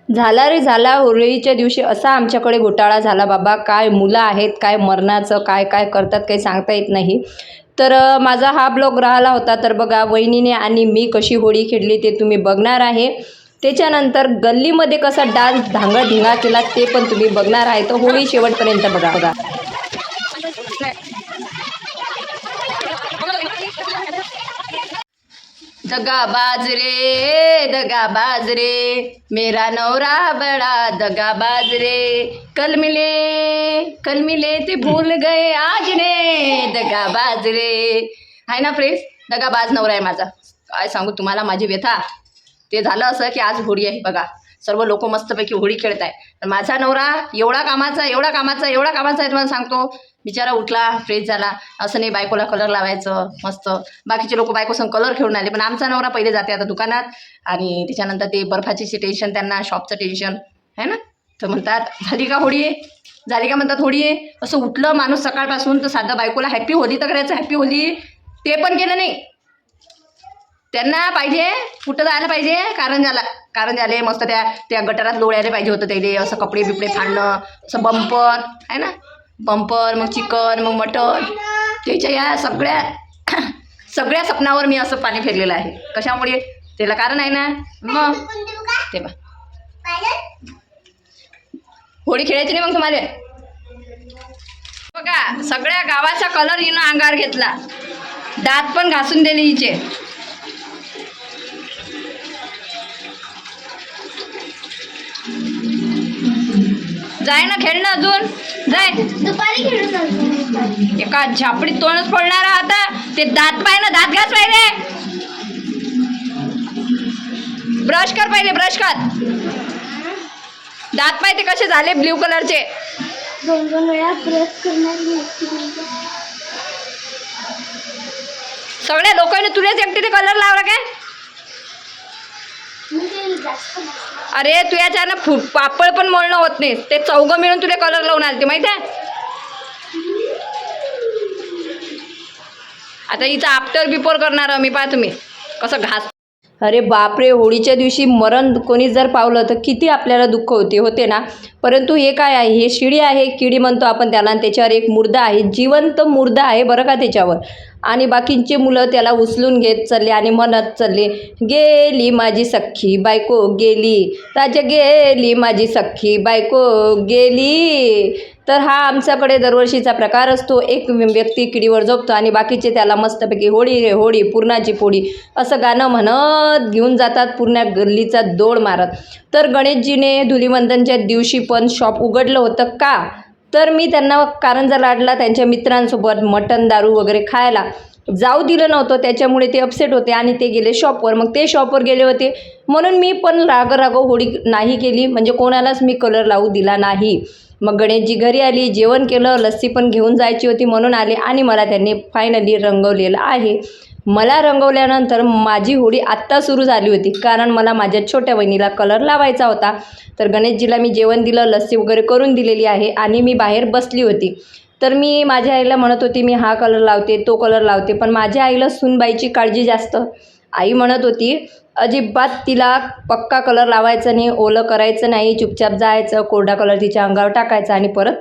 झाला रे झाला. होळीच्या दिवशी असा आमच्याकडे घोटाळा झाला बाबा. काय मुलं आहेत, काय मरणाचं, काय काय करतात काही सांगता येत नाही. तर माझा हा ब्लॉग राहिला होता. तर बघा वहिनीने आणि मी कशी होळी खेळली ते तुम्ही बघणार आहे. त्याच्यानंतर गल्लीमध्ये कसा डान्स धांगडधिंगा केला ते पण तुम्ही बघणार आहे. तर होळी शेवटपर्यंत बघा बघा. दगाबाज रे दगाबाज रे, मेरा नौरा बड़ा दगाबाज रे, कल मिले ते भूल गए आज ने, दगाबाज रे. आहे ना फ्रेंड्स, दगाबाज नवरा आहे माझा. काय सांगू तुम्हाला माझी व्यथा. ते झालं असं की आज होळी आहे बघा, सर्व लोक मस्तपैकी होळी खेळत आहे. माझा नवरा एवढा कामाचा आहे तुम्हाला सांगतो. बिचारा उठला फ्रेश झाला. असं नाही बायकोला कलर लावायचं मस्त. बाकीचे लोक बायकोसंग कलर खेळून आले, पण आमचा नवरा पहिले जाते आता दुकानात. आणि त्याच्यानंतर ते बर्फाची टेन्शन, त्यांना शॉपचं टेन्शन आहे ना. तर म्हणतात झाली का होळी आहे, झाली का म्हणतात होळी आहे. असं उठलं माणूस सकाळपासून तर साधं बायकोला हॅपी होली तर करायचं, हॅपी होली ते पण केलं नाही. त्यांना पाहिजे कुठं जायला पाहिजे, कारण झाले मस्त त्या गटारात लोळायला पाहिजे होतं त्याले. असं कपडे बिपडे फाडणं, असं बंपर आहे ना, बंपर, मग चिकन, मग मटन, त्याच्या या सगळ्या सपनावर मी असं पाणी फेरलेलं आहे. कशामुळे, त्याला कारण आहे ना. मग ते होळी खेळायची नाही मग तुम्हाला. बघा सगळ्या गावाचा कलर हिनं अंगावर घेतला, दात पण घासून दिले हिचे. जाय ना खेळणं अजून, जाय दुपारी खेळून. एका झापडीत तोंडच पडणार आता. ते दात पाय ना, दात घास पाहिजे, ब्रश कर पहिले, ब्रश कर. दात पाय ते कसे झाले ब्ल्यू कलरचे. 2 वेळा ब्रश करणार. सगळ्या लोकांनी तुलाच एकटी ते कलर लावला काय. अरे तू याच्यानं पापड पण मळणं होत नाही. ते चौघं मिळून तुला कलर लावून आले ते माहित आहे. आता हिचा आफ्टर बिफोर करणार मी, पहा तुम्ही कसं घास. अरे बापरे, होळीच्या दिवशी मरण कोणी जर पावलं तर किती आपल्याला दुःख होते ना. परंतु हे काय आहे, हे शिडी आहे, किडी म्हणतो आपण त्याला. आणि त्याच्यावर एक मुर्दा आहे, जिवंत मुर्दा आहे बरं का त्याच्यावर. आणि बाकींचे मुलं त्याला उचलून घेत चालले आणि म्हणत चालले, गेली माझी सख्खी बायको गेली, राजा गेली माझी सख्खी बायको गेली. तर हा आमच्याकडे दरवर्षीचा प्रकार असतो. एक व्यक्ती किडीवर झोपतो आणि बाकीचे त्याला मस्तपैकी होळी रे होळी, पुरणाची पोळी असं गाणं म्हणत घेऊन जातात पूर्ण गल्लीचा दौड मारत. तर गणेशजीने धुलीवंदनच्या दिवशी पण शॉप उघडलं होतं का, तर मी त्यांना कारंजा लाडला त्यांच्या मित्रांसोबत मटण दारू वगैरे खायला जाऊ दिलं नव्हतं. त्याच्यामुळे ते अपसेट होते आणि ते गेले शॉपवर. मग ते शॉपवर गेले होते म्हणून मी पण राग होळी नाही केली, म्हणजे कोणालाच मी कलर लावू दिला नाही. मग गणेशजी घरी आली, जेवण केलं, लस्सी पण घेऊन जायची होती म्हणून आले आणि मला त्यांनी फायनली रंगवलेलं आहे. मला रंगवल्यानंतर माझी होळी आत्ता सुरू झाली होती, कारण मला माझ्या छोट्या बहिणीला कलर लावायचा होता. तर गणेशजीला मी जेवण दिलं, लस्सी वगैरे करून दिलेली आहे आणि मी बाहेर बसली होती. तर मी माझ्या आईला म्हणत होती मी हा कलर लावते, तो कलर लावते, पण माझ्या आईला सूनबाईची काळजी जास्त. आई म्हणत होती अजिबात तिला पक्का कलर लावायचा नाही, ओलं करायचं नाही, चुपचाप जायचं, कोरडा कलर तिच्या अंगावर टाकायचा आणि परत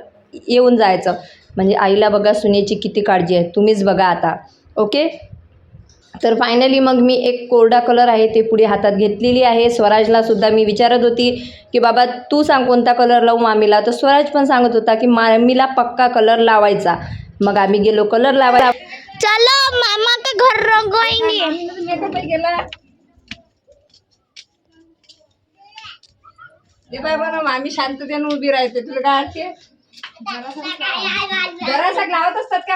येऊन जायचं. म्हणजे आईला बघा सुनेची किती काळजी आहे, तुम्हीच बघा आता. ओके, तर फायनली मग मी एक कोरडा कलर आहे ते पुढे हातात घेतलेली आहे. स्वराजला सुद्धा मी विचारत होती की बाबा तू सांग कोणता कलर लावू मामीला, तर स्वराज पण सांगत होता की मामीला पक्का कलर लावायचा. मग आम्ही गेलो कलर लावायला. चलो मामा के घर रंगवाएंगे. गेला ते बाबा ना मामी शांततेने उभी राहते, तुला काय वाटते. जरासा लावत असतात का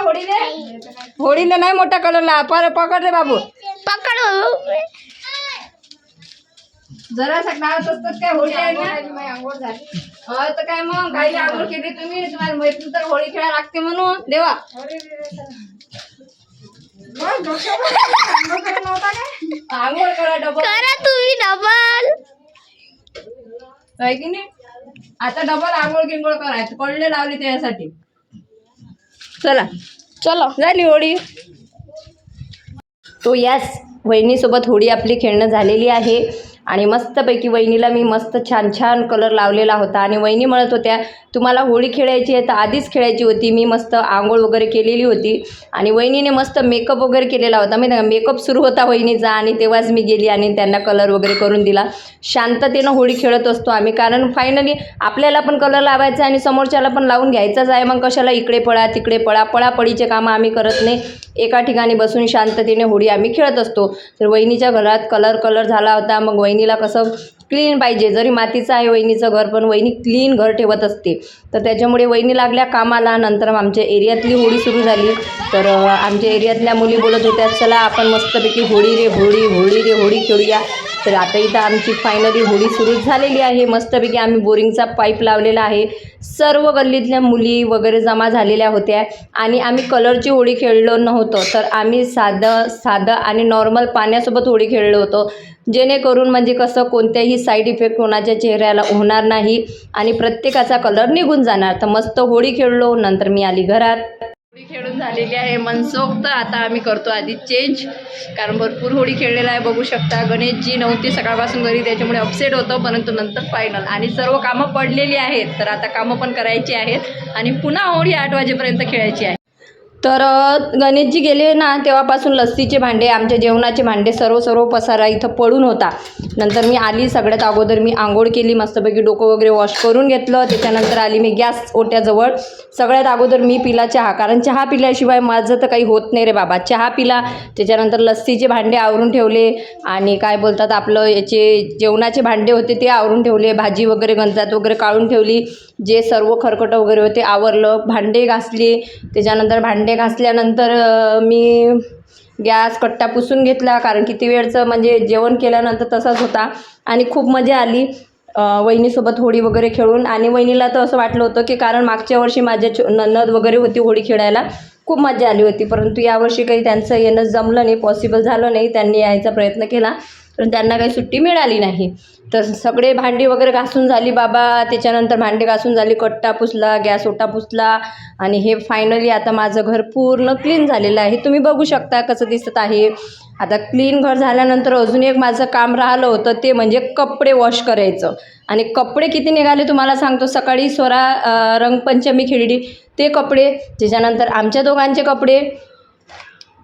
होळीला नाही मोठा कलर लावा. पकड रे बाबू, पकड़. जरासा लावत असतात काय होळी आहे ना. तर काय मग काही आंघोळ केली तुम्ही, तुम्हाला मैत्री तर होळी खेळा लागते म्हणून देवा. आंघोळ करा डबल करा तुम्ही डबल. आहे की नाही. आता डबल आंघोळ गिंघोळ करायचं पडले लावली त्यासाठी. चला चलो. झाली होळी. तो याच वहिनीसोबत होळी आपली खेळणं झालेली आहे आणि मस्तपैकी वहिनीला मी मस्त छान छान कलर लावलेला होता आणि वहिनी म्हणत होत्या तुम्हाला होळी खेळायची आहे तर आधीच खेळायची होती. मी मस्त आंघोळ वगैरे केलेली होती आणि वहिनीने मस्त मेकअप वगैरे केलेला होता. माहिती का मेकअप सुरू होता वहिनीचा आणि तेव्हाच मी गेली आणि त्यांना कलर वगैरे करून दिला. शांततेनं होळी खेळत असतो आम्ही कारण फायनली आपल्याला पण कलर लावायचा आणि समोरच्याला पण लावून घ्यायचाच आहे. मग कशाला इकडे पळा तिकडे पळा पळापळीचे कामं आम्ही करत नाही. एका ठिकाणी बसून शांततेने होळी आम्ही खेळत असतो. तर वहिनीच्या घरात कलर झाला होता. मग वहिनीला कसं क्लीन पाहिजे जरी मातीचं आहे वहिनीचं घर पण वहिनी क्लीन घर ठेवत असते. तर त्याच्यामुळे वहिनी लागल्या कामाला. नंतर आमच्या एरियातली होळी सुरू झाली. तर आमच्या एरियातल्या मुली बोलत होत्या चला आपण मस्तपैकी होळी रे होळी खेळूया. तर आता इथं आमची फायनली होळी सुरू झालेली आहे. मस्तपैकी आम्ही बोरिंगचा पाईप लावलेला आहे. सर्व गल्लीतल्या मुली वगैरे जमा झालेल्या होत्या आणि आम्ही कलरची होळी खेळलो नव्हतो तर आम्ही साधं आणि नॉर्मल पाण्यासोबत होळी खेळलो होतो. जेणेकरून म्हणजे कसं कोणत्याही साईड इफेक्ट कोणाच्या चेहऱ्याला होणार नाही आणि प्रत्येकाचा कलर निघून जाणार. तर मस्त होळी खेळलो. नंतर मी आली घरात. होळी खेळून झालेली आहे मनसोक्त. आता आम्ही करतो आधी चेंज कारण भरपूर होळी खेळलेला आहे बघू शकता. गणेशजी नव्हती सकाळपासून घरी त्याच्यामुळे अपसेट होतं परंतु नंतर फायनल आणि सर्व कामं पडलेली आहेत. तर आता कामं पण करायची आहेत आणि पुन्हा होळी 8 वाजेपर्यंत खेळायची आहे. तर गणेशजी गेले ना तेव्हापासून लस्सीचे भांडे आमच्या जेवणाचे भांडे सर्व पसारा इथं पडून होता. नंतर मी आली सगळ्यात अगोदर मी आंघोळ केली मस्तपैकी डोकं वगैरे वॉश करून घेतलं. त्याच्यानंतर आली मी गॅस ओट्याजवळ. सगळ्यात अगोदर मी पिला चहा कारण चहा पिल्याशिवाय माझं तर काही होत नाही रे बाबा. चहा पिला. त्याच्यानंतर लस्सीचे भांडे आवरून ठेवले आणि काय बोलतात आपलं याचे जेवणाचे भांडे होते ते आवरून ठेवले. भाजी वगैरे गंजात वगैरे काढून ठेवली. जे सर्व खरकटं वगैरे होते आवरलं. भांडे घासले. त्याच्यानंतर भांडे घासल्यानंतर मी गॅस कट्टा पुसून घेतला कारण किती वेळचं म्हणजे जेवण केल्यानंतर तसाच होता आणि खूप मजा आली वहिनीसोबत होळी वगैरे खेळून. आणि वहिनीला तर असं वाटलं होतं की कारण मागच्या वर्षी माझ्या नणद वगैरे होती होळी खेळायला खूप मजा आली होती परंतु यावर्षी काही त्यांचं येणं जमलं नाही पॉसिबल झालं नाही. त्यांनी यायचा प्रयत्न केला पण त्यांना काही सुट्टी मिळाली नाही. तर सगळे भांडी वगैरे घासून झाली बाबा. त्याच्यानंतर भांडी घासून झाली कट्टा पुसला गॅस ओटा पुसला आणि हे फायनली आता माझं घर पूर्ण क्लीन झालेलं आहे. तुम्ही बघू शकता कसं दिसत आहे. आता क्लीन घर झाल्यानंतर अजून एक माझं काम राहिलं होतं ते म्हणजे कपडे वॉश करायचं. आणि कपडे किती निघाले तुम्हाला सांगतो. सकाळी स्वरा रंगपंचमी खेळली ते कपडे. त्याच्यानंतर आमच्या दोघांचे कपडे.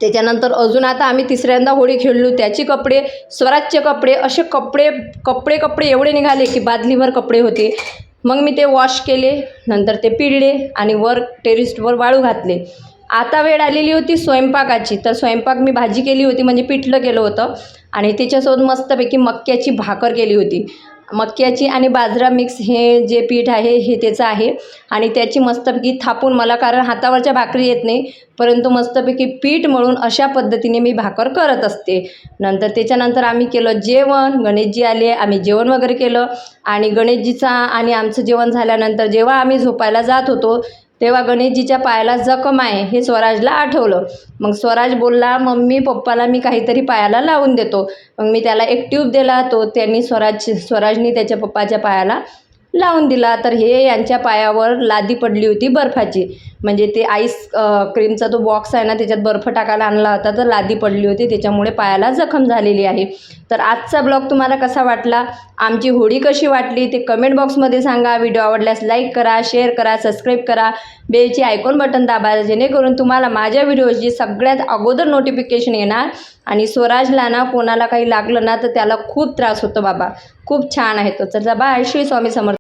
त्याच्यानंतर अजून आता आम्ही तिसऱ्यांदा होळी खेळलो त्याची कपडे स्वराजचे कपडे असे कपडे एवढे निघाले की बादलीभर कपडे होते. मग मी ते वॉश केले. नंतर ते पिळले आणि वर टेरेसवर वाळू घातले. आता वेळ आलेली होती स्वयंपाकाची. तर स्वयंपाक मी भाजी केली होती म्हणजे पिठलं केलं होतं आणि त्याच्यासोबत मस्तपैकी मक्याची भाकर केली होती. मक्याची आणि बाजरा मिक्स हे जे पीठ आहे हे त्याचं आहे आणि त्याची मस्तपैकी थापून मला कारण हातावरच्या भाकरी येत नाही परंतु मस्तपैकी पीठ मळून अशा पद्धतीने मी भाकर करत असते. नंतर त्याच्यानंतर आम्ही केलं जेवण. गणेशजी आले आम्ही जेवण वगैरे केलं आणि गणेशजीचा आणि आमचं जेवण झाल्यानंतर जेव्हा आम्ही झोपायला जात होतो तेव्हा गणेशजीच्या पायाला जखम आहे हे स्वराजला आठवलं. मग स्वराज बोलला मम्मी पप्पाला मी काहीतरी पायाला लावून देतो. मग मी त्याला एक ट्यूब दिला. तो त्यांनी स्वराजनी त्याच्या पप्पाच्या पायाला लावून दिला. तर हे यांच्या पायावर लादी पडली होती बर्फाची म्हणजे ते आईस क्रीमचा तो बॉक्स आहे ना त्याच्यात बर्फ टाकायला आणला होता तर लादी पडली होती त्याच्यामुळे पायाला जखम झालेली आहे. तर आजचा ब्लॉग तुम्हाला कसा वाटला आमची होळी कशी वाटली ते कमेंट बॉक्समध्ये सांगा. व्हिडिओ आवडल्यास लाईक करा शेअर करा सबस्क्राईब करा बेलची आयकॉन बटन दाबा जेणेकरून तुम्हाला माझ्या व्हिडिओची सगळ्यात अगोदर नोटिफिकेशन येणार. आणि स्वराजला ना कोणाला काही लागलं ना तर त्याला खूप त्रास होतो बाबा खूप छान आहे तो. चला बाय. श्री स्वामी समर्थ.